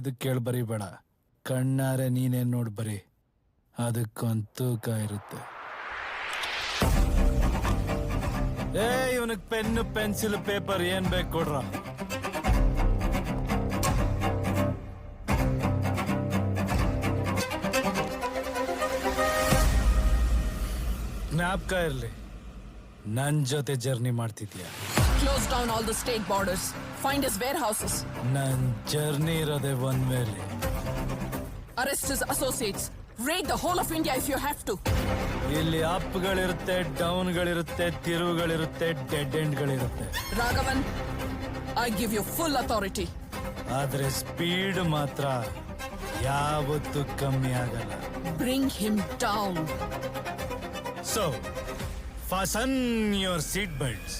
ಇದು ಕೇಳಿ ಬರೀಬೇಡ, ಕಣ್ಣಾರೆ ನೀನೇನ್ ನೋಡ್ ಬರೀ, ಅದಕ್ಕೊಂದು ತೂಕ ಇರುತ್ತೆ. ಇವನಿಗೆ ಪೆನ್ನು ಪೆನ್ಸಿಲ್ ಪೇಪರ್ ಏನ್ ಬೇಕು ಕೊಡ್ರ. ಜ್ಞಾಪಕ ಇರ್ಲಿ, ನನ್ ಜೊತೆ ಜರ್ನಿ ಮಾಡ್ತಿದ್ಯಾ. Close down all the state borders. Find his warehouses. ನನ್ ಜರ್ನಿ ಇರೋದೆ one ವೇಲಿ. Arrest his associates. Raid the whole of India if you have to. ಇಲ್ಲಿ ಅಪ್ಗಳಿರುತ್ತೆ, ಡೌನ್ಗಳಿರುತ್ತೆ, ತಿರುವುಗಳಿರುತ್ತೆ, ಡೆಡ್ ಎಂಡ್ಗಳಿರುತ್ತೆ. Raghavan, I give you full authority. ಆದ್ರೆ speed ಮಾತ್ರ ಯಾವತ್ತೂ ಕಮ್ಮಿ ಆಗಲ್ಲ. Bring him down. So, fasten your seat belts.